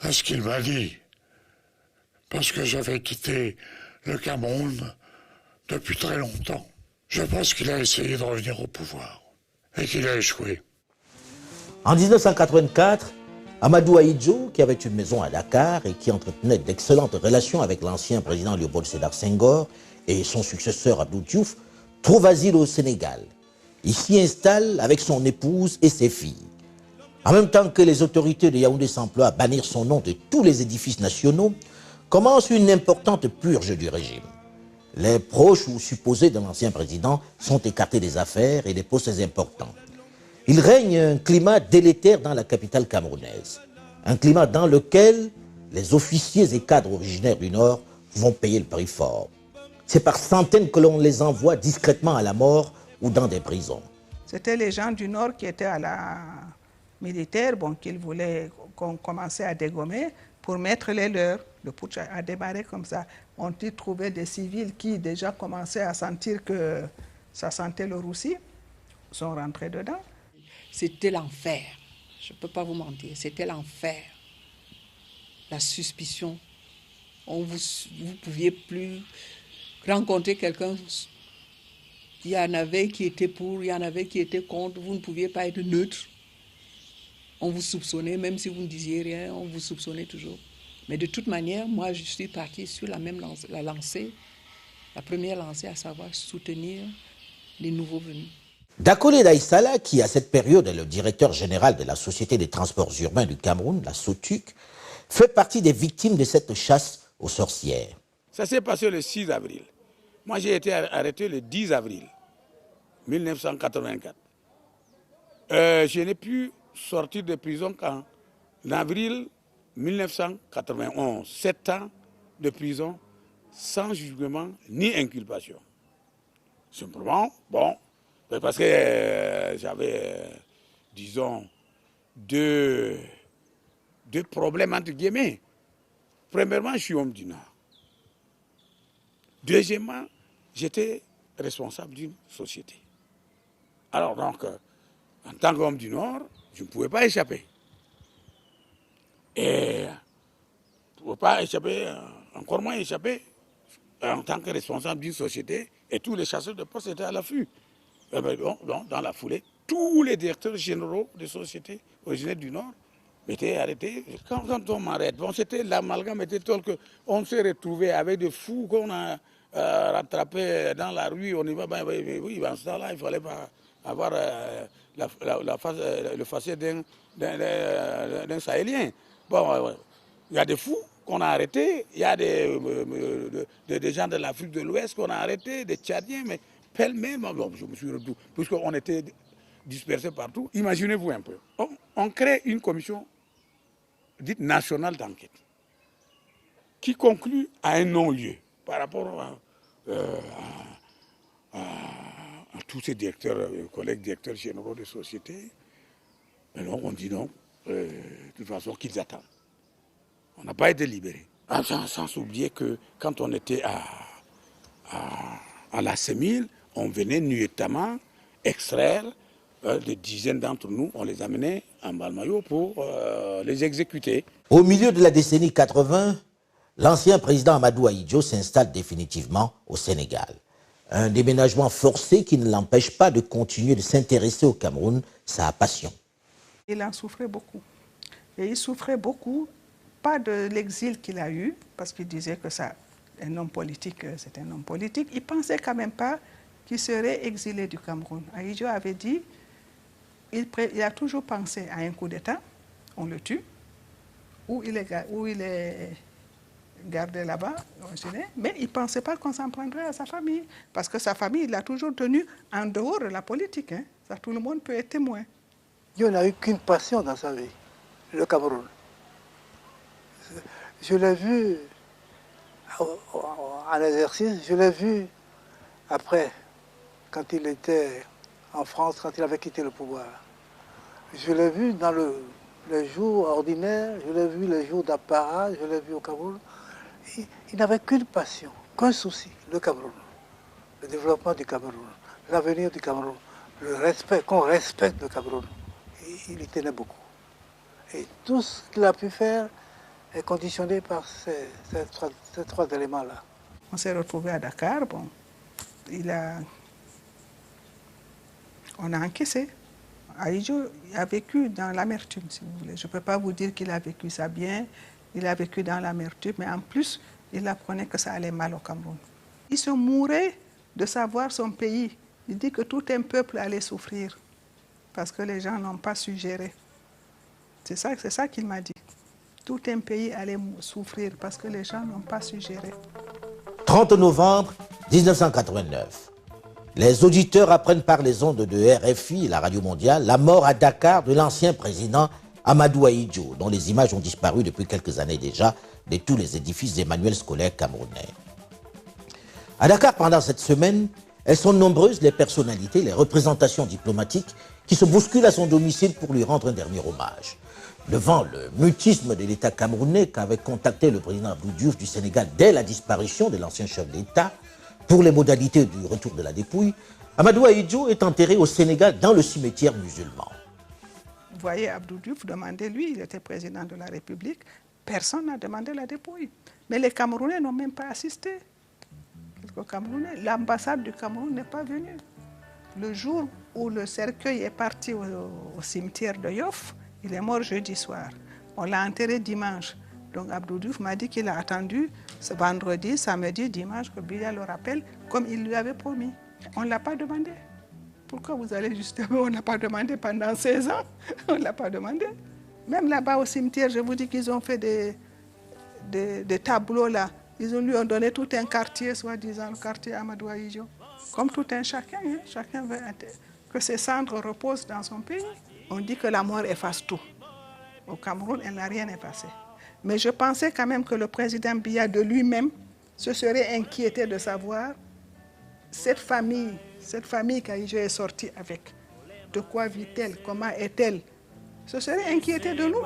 à ce qu'il m'a dit, parce que j'avais quitté le Cameroun depuis très longtemps. Je pense qu'il a essayé de revenir au pouvoir et qu'il a échoué. En 1984, Amadou Ahidjo, qui avait une maison à Dakar et qui entretenait d'excellentes relations avec l'ancien président Léopold Sédar Senghor et son successeur Abdou Diouf, trouve asile au Sénégal. Il s'y installe avec son épouse et ses filles. En même temps que les autorités de Yaoundé s'emploient à bannir son nom de tous les édifices nationaux, commence une importante purge du régime. Les proches ou supposés de l'ancien président sont écartés des affaires et des postes importants. Il règne un climat délétère dans la capitale camerounaise, un climat dans lequel les officiers et cadres originaires du Nord vont payer le prix fort. C'est par centaines que l'on les envoie discrètement à la mort ou dans des prisons. C'était les gens du Nord qui étaient à la militaire, bon, qu'ils voulaient qu'on commençait à dégommer pour mettre les leurs. Le putsch a démarré comme ça. On y trouvait des civils qui déjà commençaient à sentir que ça sentait le roussi, sont rentrés dedans. C'était l'enfer, je ne peux pas vous mentir, c'était l'enfer. La suspicion, vous ne pouviez plus rencontrer quelqu'un. Il y en avait qui étaient pour, il y en avait qui étaient contre, vous ne pouviez pas être neutre. On vous soupçonnait, même si vous ne disiez rien, on vous soupçonnait toujours. Mais de toute manière, moi, je suis partie sur la même lancée, la première lancée, à savoir soutenir les nouveaux venus. Dakole Daïsala, qui à cette période est le directeur général de la Société des transports urbains du Cameroun, la SOTUC, fait partie des victimes de cette chasse aux sorcières. Ça s'est passé le 6 avril. Moi, j'ai été arrêté le 10 avril 1984. Je n'ai pu sortir de prison qu'en avril 1991. 7 ans de prison sans jugement ni inculpation. Simplement, bon, parce que j'avais, disons, deux problèmes entre guillemets. Premièrement, je suis homme du Nord. Deuxièmement, j'étais responsable d'une société. Alors donc, en tant qu'homme du Nord, je ne pouvais pas échapper. Et je ne pouvais pas échapper, encore moins échapper, en tant que responsable d'une société, et tous les chasseurs de poste étaient à l'affût. Donc, dans la foulée, tous les directeurs généraux des sociétés originaires du Nord étaient arrêtés. Quand on m'arrête, bon, c'était l'amalgame était tel qu'on s'est retrouvé avec des fous qu'on a rattrapés dans la rue. On y va, ben, oui, dans ce temps-là, il ne fallait pas avoir le faciès d'un Sahélien. Bon, il y a des fous qu'on a arrêtés, il y a des gens de l'Afrique de l'Ouest qu'on a arrêtés, des Tchadiens, mais pêle-mêle, bon, je me suis retrouvé, puisqu'on était dispersés partout. Imaginez-vous un peu, on crée une commission dite nationale d'enquête qui conclut à un non-lieu par rapport à tous ces directeurs, collègues directeurs généraux de sociétés. Mais non, on dit non, de toute façon qu'ils attendent. On n'a pas été libérés. Sans oublier que quand on était à la CEMIL, on venait nuitamment extraire des dizaines d'entre nous, on les amenait en Balmayo pour les exécuter. Au milieu de la décennie 80, l'ancien président Amadou Ahidjo s'installe définitivement au Sénégal. Un déménagement forcé qui ne l'empêche pas de continuer de s'intéresser au Cameroun, sa passion. Il en souffrait beaucoup. Et il souffrait beaucoup, pas de l'exil qu'il a eu, parce qu'il disait que ça, un homme politique, c'est un homme politique. Il ne pensait quand même pas qu'il serait exilé du Cameroun. Ahidjo avait dit, il a toujours pensé à un coup d'État, on le tue, ou il est gardé là-bas, mais il ne pensait pas qu'on s'en prendrait à sa famille, parce que sa famille, il l'a toujours tenu en dehors de la politique. Hein. Ça, tout le monde peut être témoin. Il n'a eu qu'une passion dans sa vie, le Cameroun. Je l'ai vu en exercice, je l'ai vu après, quand il était en France, quand il avait quitté le pouvoir. Je l'ai vu dans les jours ordinaires, je l'ai vu les jours d'apparat, je l'ai vu au Cameroun. Il n'avait qu'une passion, qu'un souci, le Cameroun, le développement du Cameroun, l'avenir du Cameroun, le respect, qu'on respecte le Cameroun. Il y tenait beaucoup. Et tout ce qu'il a pu faire est conditionné par ces trois éléments-là. On s'est retrouvés à Dakar, bon, on a encaissé. Ahidjo a vécu dans l'amertume, si vous voulez. Je ne peux pas vous dire qu'il a vécu ça bien, il a vécu dans l'amertume, mais en plus, il apprenait que ça allait mal au Cameroun. Il se mourait de savoir son pays. Il dit que tout un peuple allait souffrir parce que les gens n'ont pas su gérer. C'est ça qu'il m'a dit. Tout un pays allait souffrir parce que les gens n'ont pas su gérer. 30 novembre 1989. Les auditeurs apprennent par les ondes de RFI, la radio mondiale, la mort à Dakar de l'ancien président Amadou Ahidjo, dont les images ont disparu depuis quelques années déjà de tous les édifices des manuels scolaires camerounais. À Dakar, pendant cette semaine, elles sont nombreuses les personnalités, les représentations diplomatiques qui se bousculent à son domicile pour lui rendre un dernier hommage. Devant le mutisme de l'État camerounais qu'avait contacté le président Abdou Diouf du Sénégal dès la disparition de l'ancien chef d'État, pour les modalités du retour de la dépouille, Amadou Ahidjo est enterré au Sénégal dans le cimetière musulman. Vous voyez, Abdou Diouf demandait, lui, il était président de la République, personne n'a demandé la dépouille. Mais les Camerounais n'ont même pas assisté. L'ambassade du Cameroun n'est pas venue. Le jour où le cercueil est parti au cimetière de Yoff, il est mort jeudi soir. On l'a enterré dimanche. Donc Abdou Diouf m'a dit qu'il a attendu ce vendredi, samedi, dimanche, que Biya le rappelle, comme il lui avait promis. On ne l'a pas demandé. Pourquoi vous allez justement, on n'a pas demandé pendant 16 ans, on ne l'a pas demandé. Même là-bas au cimetière, je vous dis qu'ils ont fait des tableaux là. Ils lui ont donné tout un quartier, soi-disant le quartier Amadou Ahidjo. Comme tout un chacun, hein, chacun veut que ses cendres reposent dans son pays. On dit que la mort efface tout. Au Cameroun, elle n'a rien effacé. Mais je pensais quand même que le président Biya de lui-même se serait inquiété de savoir cette famille qu'Ahidjo est sortie avec. De quoi vit-elle? Comment est-elle? Se serait inquiété de nous.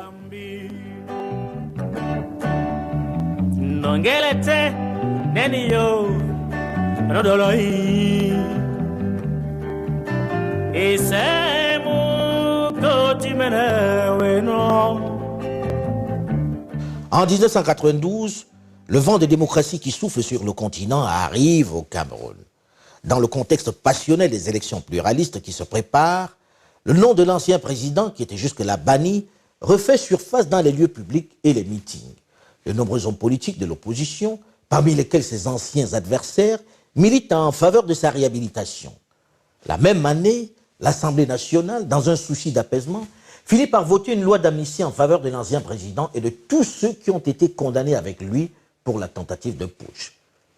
En 1992, le vent de démocratie qui souffle sur le continent arrive au Cameroun. Dans le contexte passionnel des élections pluralistes qui se préparent, le nom de l'ancien président, qui était jusque-là banni, refait surface dans les lieux publics et les meetings. De nombreux hommes politiques de l'opposition, parmi lesquels ses anciens adversaires, militent en faveur de sa réhabilitation. La même année, l'Assemblée nationale, dans un souci d'apaisement, finit par voter une loi d'amnistie en faveur de l'ancien président et de tous ceux qui ont été condamnés avec lui pour la tentative de putsch.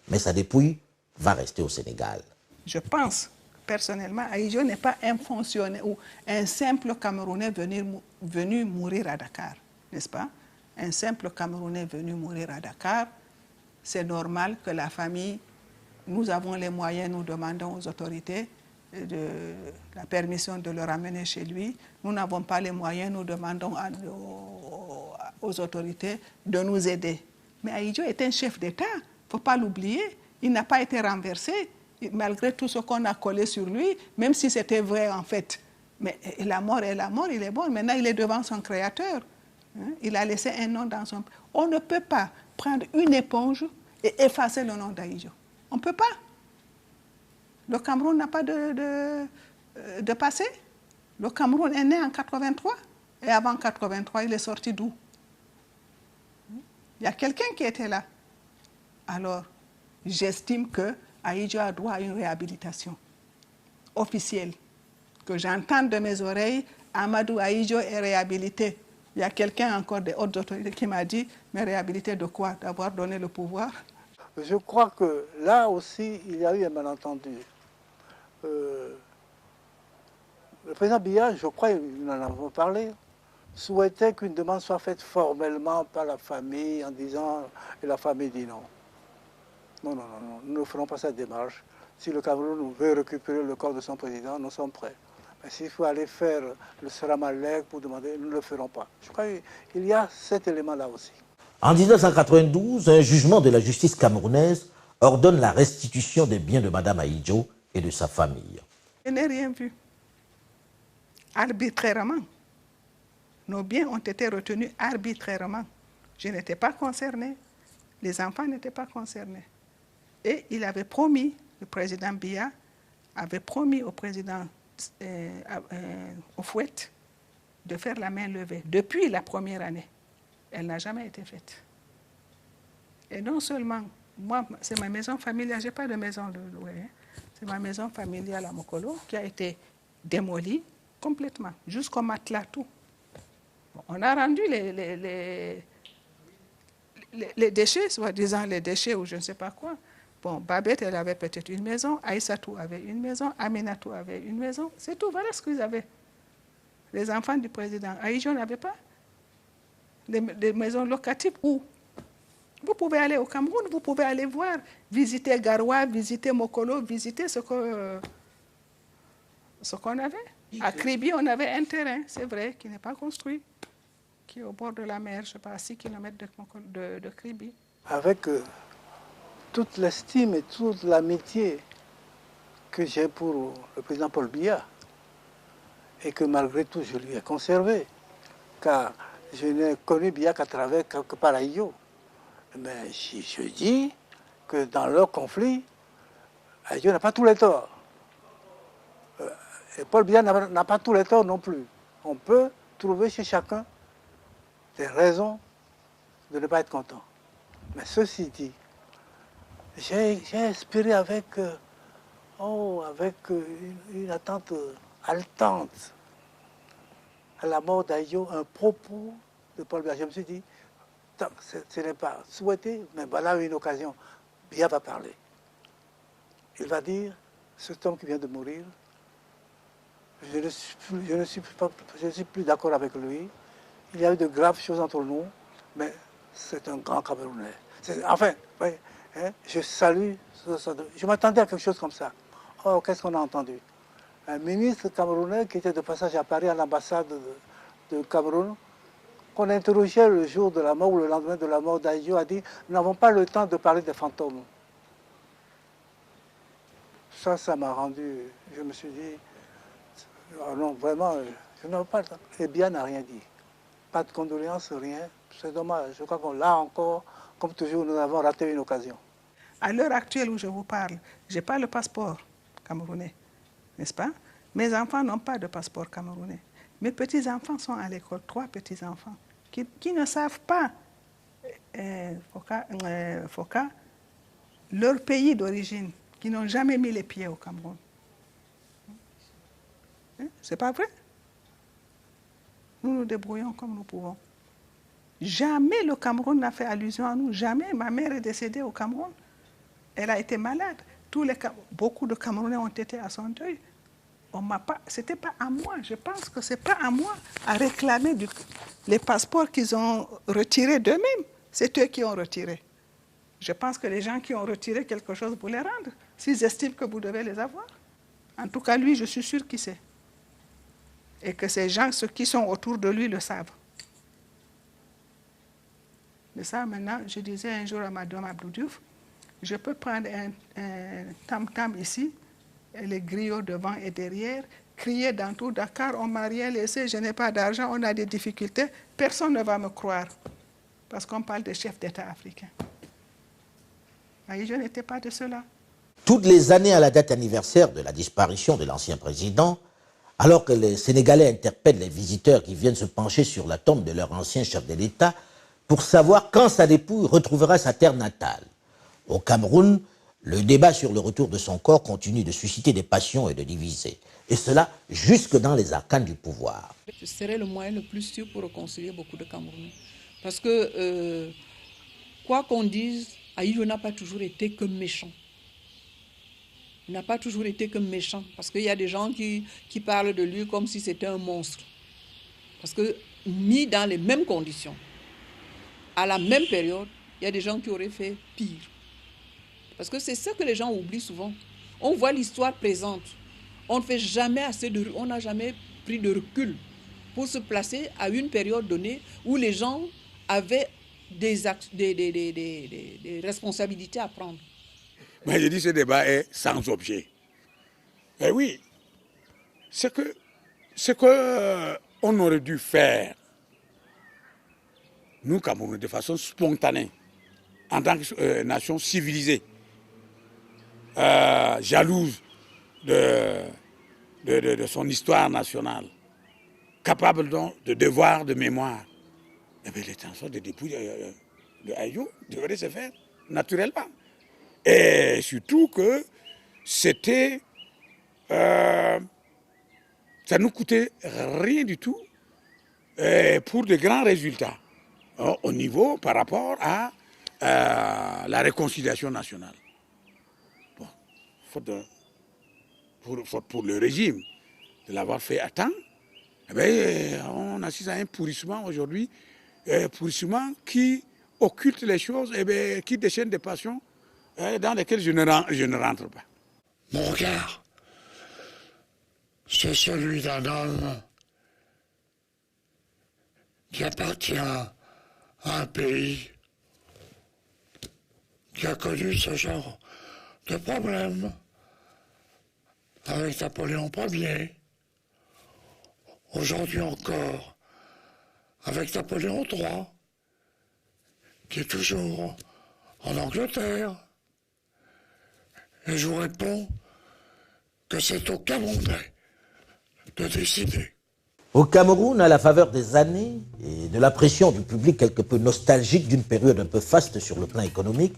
Mais sa dépouille va rester au Sénégal. Je pense, personnellement, Ahidjo n'est pas un fonctionnaire ou un simple Camerounais venu mourir à Dakar, n'est-ce pas? Un simple Camerounais venu mourir à Dakar, c'est normal que la famille, nous avons les moyens, nous demandons aux autorités de la permission de le ramener chez lui. Nous n'avons pas les moyens, nous demandons aux autorités de nous aider. Mais Ahidjo est un chef d'État, il ne faut pas l'oublier. Il n'a pas été renversé, malgré tout ce qu'on a collé sur lui, même si c'était vrai en fait. Mais la mort est la mort, il est bon. Maintenant, il est devant son créateur. Il a laissé un nom dans son... On ne peut pas prendre une éponge et effacer le nom d'Ahidjo. On ne peut pas. Le Cameroun n'a pas de passé. Le Cameroun est né en 83. Et avant 83, il est sorti d'où? Il y a quelqu'un qui était là. Alors, j'estime que Ahidjo a droit à une réhabilitation officielle. Que j'entende de mes oreilles, Amadou Ahidjo est réhabilité. Il y a quelqu'un encore des hautes autorités qui m'a dit, mais réhabilité de quoi? D'avoir donné le pouvoir? Je crois que là aussi, il y a eu un malentendu. Le président Biya, je crois, nous en avons parlé, souhaitait qu'une demande soit faite formellement par la famille en disant, et la famille dit non. Non, non, non, non, nous ne ferons pas cette démarche. Si le Cameroun veut récupérer le corps de son président, nous sommes prêts. Mais s'il faut aller faire le Seramalek pour demander, nous ne le ferons pas. Je crois qu'il y a cet élément-là aussi. En 1992, un jugement de la justice camerounaise ordonne la restitution des biens de Mme Ahidjo et de sa famille. Je n'ai rien vu. arbitrairement. Nos biens ont été retenus arbitrairement. Je n'étais pas concernée, les enfants n'étaient pas concernés. Et il avait promis, le président Biya avait promis au président Houphouët de faire la main levée depuis la première année. Elle n'a jamais été faite. Et non seulement, moi, c'est ma maison familiale, je n'ai pas de maison de louer, hein. C'est ma maison familiale à Mokolo qui a été démolie complètement, jusqu'au matelas, tout. Bon, on a rendu les déchets, soi-disant les déchets ou je ne sais pas quoi. Bon, Babette, elle avait peut-être une maison, Aïssatou avait une maison, Aminatou avait une maison, c'est tout, voilà ce qu'ils avaient. Les enfants du président Aïdjo n'avaient pas des maisons locatives où vous pouvez aller au Cameroun, vous pouvez aller voir, visiter Garoua, visiter Mokolo, visiter ce qu'on avait. À Kribi, on avait un terrain, c'est vrai, qui n'est pas construit, qui est au bord de la mer, je ne sais pas, à 6 km de Kribi. Avec toute l'estime et toute l'amitié que j'ai pour le président Paul Biya, et que malgré tout je lui ai conservé, car je n'ai connu Biya qu'à travers quelque part Aïdjo. Mais je dis que dans leur conflit, Aïdjo n'a pas tous les torts. Et Paul Biya n'a pas tous les torts non plus. On peut trouver chez chacun des raisons de ne pas être content. Mais ceci dit, j'ai espéré avec une attente haletante à la mort d'Aïdjo un propos de Paul Biya. Je me suis dit, ce n'est pas souhaité, mais voilà une occasion. Biya va parler. Il va dire, cet homme qui vient de mourir, je ne suis plus d'accord avec lui. Il y a eu de graves choses entre nous, mais c'est un grand Camerounais. Enfin, oui, hein, je salue, je m'attendais à quelque chose comme ça. Oh, qu'est-ce qu'on a entendu? Un ministre camerounais qui était de passage à Paris, à l'ambassade de Cameroun, qu'on interrogeait le jour de la mort ou le lendemain de la mort d'Aïdjo, a dit « Nous n'avons pas le temps de parler des fantômes ». Ça m'a rendu, je me suis dit, oh non, vraiment, je n'avais pas le temps. Et Biya n'a rien dit. Pas de condoléances, rien. C'est dommage. Je crois qu'on l'a encore, comme toujours, nous avons raté une occasion. À l'heure actuelle où je vous parle, je n'ai pas le passeport camerounais, n'est-ce pas? Mes enfants n'ont pas de passeport camerounais. Mes petits-enfants sont à l'école, 3 petits-enfants, qui ne savent pas, Foka, leur pays d'origine, qui n'ont jamais mis les pieds au Cameroun. C'est pas vrai? Nous nous débrouillons comme nous pouvons. Jamais le Cameroun n'a fait allusion à nous, jamais. Ma mère est décédée au Cameroun. Elle a été malade. Beaucoup de Camerounais ont été à son deuil. C'était pas à moi, je pense que c'est pas à moi à réclamer les passeports qu'ils ont retirés d'eux-mêmes. C'est eux qui ont retiré. Je pense que les gens qui ont retiré quelque chose, vous les rendre, s'ils estiment que vous devez les avoir. En tout cas, lui, je suis sûr qu'il sait. Et que ces gens, ceux qui sont autour de lui, le savent. Mais ça, maintenant, je disais un jour à Madame Abdou Diouf, je peux prendre un tam-tam ici, et les griots devant et derrière, crier dans tout Dakar, on ne m'a rien laissé, je n'ai pas d'argent, on a des difficultés, personne ne va me croire. Parce qu'on parle de chefs d'État africains. Je n'étais pas de cela. Toutes les années à la date anniversaire de la disparition de l'ancien président, alors que les Sénégalais interpellent les visiteurs qui viennent se pencher sur la tombe de leur ancien chef de l'État pour savoir quand sa dépouille retrouvera sa terre natale. Au Cameroun, le débat sur le retour de son corps continue de susciter des passions et de diviser. Et cela jusque dans les arcanes du pouvoir. Ce serait le moyen le plus sûr pour réconcilier beaucoup de Camerounais. Parce que, quoi qu'on dise, Aïdjo n'a pas toujours été que méchant. Il n'a pas toujours été que méchant. Parce qu'il y a des gens qui parlent de lui comme si c'était un monstre. Parce que, mis dans les mêmes conditions, à la même période, il y a des gens qui auraient fait pire. Parce que c'est ce que les gens oublient souvent. On voit l'histoire présente. On ne fait jamais assez de... On n'a jamais pris de recul pour se placer à une période donnée où les gens avaient des responsabilités à prendre. Mais je dis que ce débat est sans objet. Eh oui, c'est que ce qu'on aurait dû faire, nous, Camerounais, de façon spontanée, en tant que nation civilisée, jalouse de son histoire nationale, capable donc de devoir, de mémoire, eh bien, les transferts de dépouilles de Ahidjo devraient se faire naturellement. Et surtout que c'était... ça nous coûtait rien du tout pour de grands résultats au niveau par rapport à la réconciliation nationale. Bon, pour le régime de l'avoir fait à temps, eh bien, on assiste à un pourrissement aujourd'hui, pourrissement qui occulte les choses, eh bien, qui déchaîne des passions dans lesquelles je ne rentre pas. Mon regard, c'est celui d'un homme qui appartient à un pays qui a connu ce genre de problème avec Napoléon Ier, aujourd'hui encore avec Napoléon III, qui est toujours en Angleterre. Et je vous réponds que c'est aux Camerounais de décider. Au Cameroun, à la faveur des années et de la pression du public quelque peu nostalgique d'une période un peu faste sur le plan économique,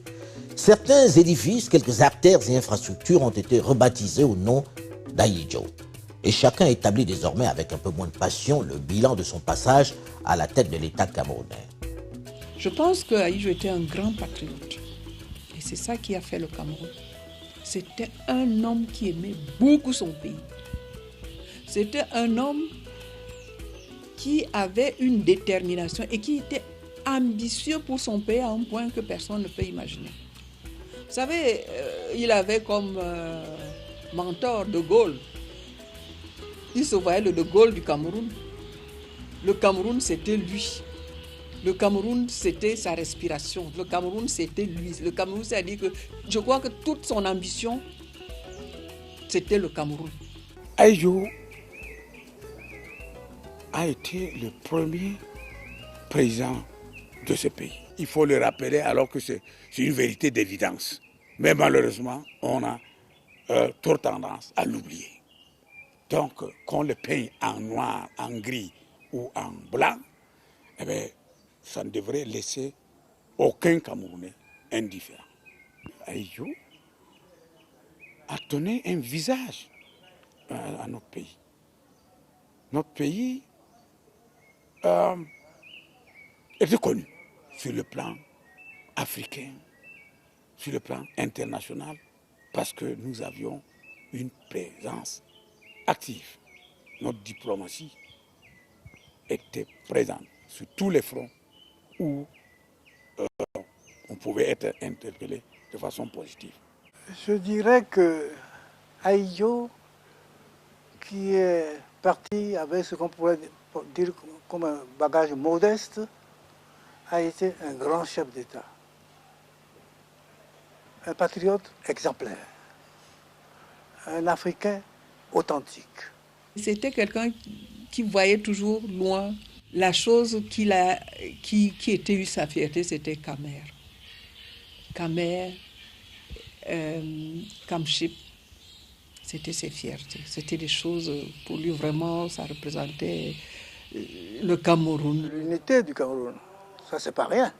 certains édifices, quelques artères et infrastructures ont été rebaptisés au nom d'Ahidjo. Et chacun établit désormais avec un peu moins de passion le bilan de son passage à la tête de l'État camerounais. Je pense que Ahidjo était un grand patriote. Et c'est ça qui a fait le Cameroun. C'était un homme qui aimait beaucoup son pays. C'était un homme qui avait une détermination et qui était ambitieux pour son pays à un point que personne ne peut imaginer. Vous savez, il avait comme mentor De Gaulle. Il se voyait le De Gaulle du Cameroun. Le Cameroun, c'était lui. Le Cameroun, c'était sa respiration. Le Cameroun, c'était lui. Le Cameroun, c'est-à-dire que je crois que toute son ambition, c'était le Cameroun. Ahidjo a été le premier président de ce pays. Il faut le rappeler alors que c'est une vérité d'évidence. Mais malheureusement, on a trop tendance à l'oublier. Donc, qu'on le peigne en noir, en gris ou en blanc, eh bien, ça ne devrait laisser aucun Camerounais indifférent. Ahidjo a donné un visage à notre pays. Notre pays était connu sur le plan africain, sur le plan international, parce que nous avions une présence active. Notre diplomatie était présente sur tous les fronts où on pouvait être interpellé de façon positive. Je dirais que Ahidjo, qui est parti avec ce qu'on pourrait dire comme un bagage modeste, a été un grand chef d'État. Un patriote exemplaire. Un Africain authentique. C'était quelqu'un qui voyait toujours loin. La chose qui était eu sa fierté, c'était Khmer. Khmer, Kamship, c'était ses fiertés. C'était des choses, pour lui vraiment, ça représentait le Cameroun. L'unité du Cameroun, ça c'est pas rien.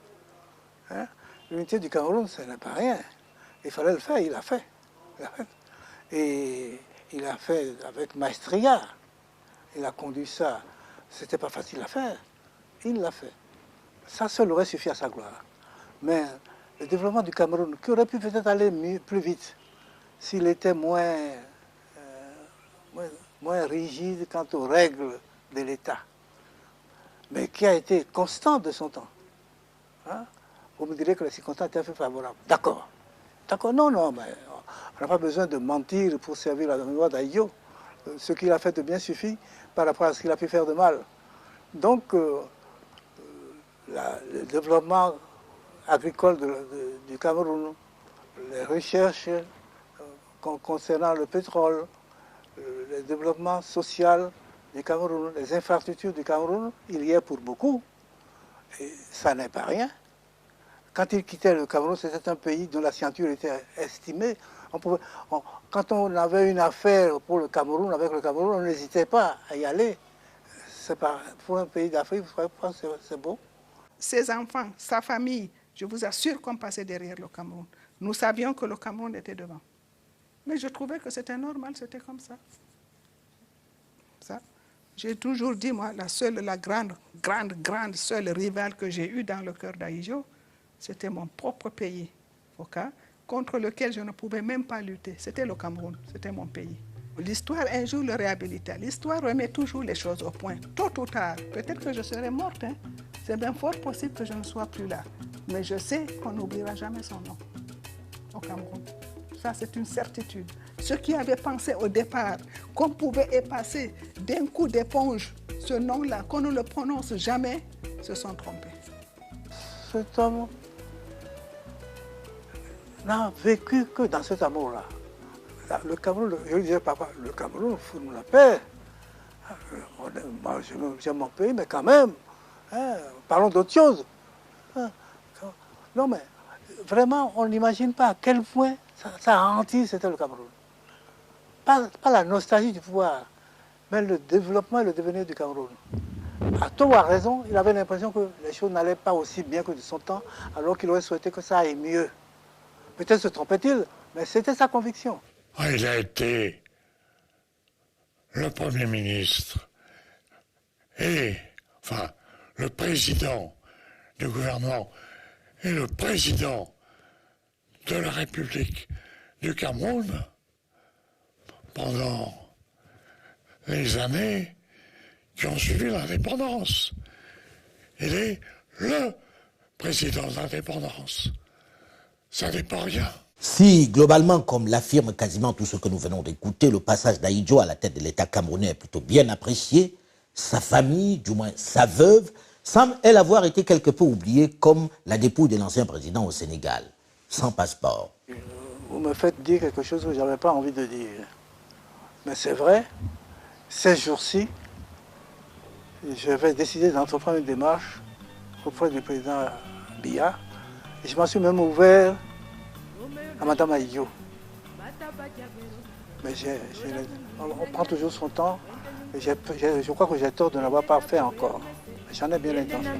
Hein? L'unité du Cameroun, ça n'est pas rien. Il fallait le faire, il l'a fait. Et il a fait avec maestria. Il a conduit ça. C'était pas facile à faire. Il l'a fait. Ça seul aurait suffi à sa gloire. Mais le développement du Cameroun, qui aurait pu peut-être aller plus vite s'il était moins rigide quant aux règles de l'État, mais qui a été constant de son temps. Hein? Vous me direz que les circonstances étaient fait favorables. D'accord. D'accord, non, mais on n'a pas besoin de mentir pour servir la mémoire d'Ahidjo. Ce qu'il a fait de bien suffit par rapport à ce qu'il a pu faire de mal. Donc, le développement agricole du Cameroun, les recherches concernant le pétrole, le développement social du Cameroun, les infrastructures du Cameroun, il y est pour beaucoup. Et ça n'est pas rien. Quand il quittait le Cameroun, c'était un pays dont la signature était estimée. Quand on avait une affaire pour le Cameroun, avec le Cameroun, on n'hésitait pas à y aller. Pour un pays d'Afrique, c'est beau. Ses enfants, sa famille, je vous assure qu'on passait derrière le Cameroun. Nous savions que le Cameroun était devant. Mais je trouvais que c'était normal, c'était comme ça. J'ai toujours dit, moi, la grande seule rivale que j'ai eue dans le cœur d'Ahidjo, c'était mon propre pays, Foka, contre lequel je ne pouvais même pas lutter. C'était le Cameroun, c'était mon pays. L'histoire, un jour, le réhabilita. L'histoire remet toujours les choses au point, tôt ou tard. Peut-être que je serai morte, hein. C'est bien fort possible que je ne sois plus là. Mais je sais qu'on n'oubliera jamais son nom au Cameroun. Ça, c'est une certitude. Ceux qui avaient pensé au départ qu'on pouvait effacer d'un coup d'éponge ce nom-là, qu'on ne le prononce jamais, se sont trompés. Cet homme n'a vécu que dans cet amour-là. Le Cameroun, je lui disais, papa, le Cameroun, il faut nous la paix. Moi, j'aime mon pays, mais quand même, hein, parlons d'autre chose. Non, mais vraiment, on n'imagine pas à quel point ça a hanti, c'était le Cameroun. Pas la nostalgie du pouvoir, mais le développement et le devenir du Cameroun. À tort ou à raison, il avait l'impression que les choses n'allaient pas aussi bien que de son temps, alors qu'il aurait souhaité que ça aille mieux. Peut-être se trompait-il, mais c'était sa conviction. Il a été le Premier ministre et, le président du gouvernement et le président de la République du Cameroun pendant les années qui ont suivi l'indépendance. Il est le président de l'indépendance. Ça n'est pas rien. Si, globalement, comme l'affirme quasiment tout ce que nous venons d'écouter, le passage d'Ahidjo à la tête de l'État camerounais est plutôt bien apprécié, sa famille, du moins sa veuve, semble, elle, avoir été quelque peu oubliée comme la dépouille de l'ancien président au Sénégal, sans passeport. Vous me faites dire quelque chose que je n'avais pas envie de dire. Mais c'est vrai, ces jours-ci, je vais décider d'entreprendre une démarche auprès du président Biya. Et je m'en suis même ouvert à Mme Ahidjo. Mais on prend toujours son temps et je crois que j'ai tort de n'avoir pas fait encore. J'en ai bien l'intention.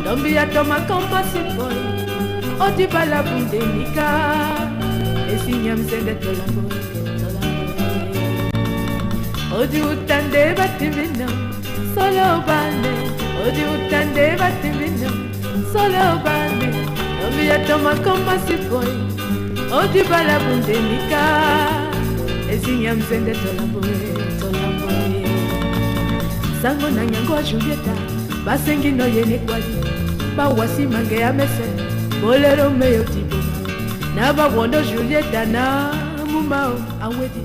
Dombi atoma kompasi boy, oti bala bundenika, esinyam sende tolaboy, odi utande batimino, solo bane, odi utande batimino, solo bane, dombi atoma kompasi boy, oti bala bundenika, esinyam sende tolaboy, sango na nyango Julieta, basengi no yene kwali. Bawasi mange ya mese bolero meyo tibo na bawondo Julieta na mumao awedi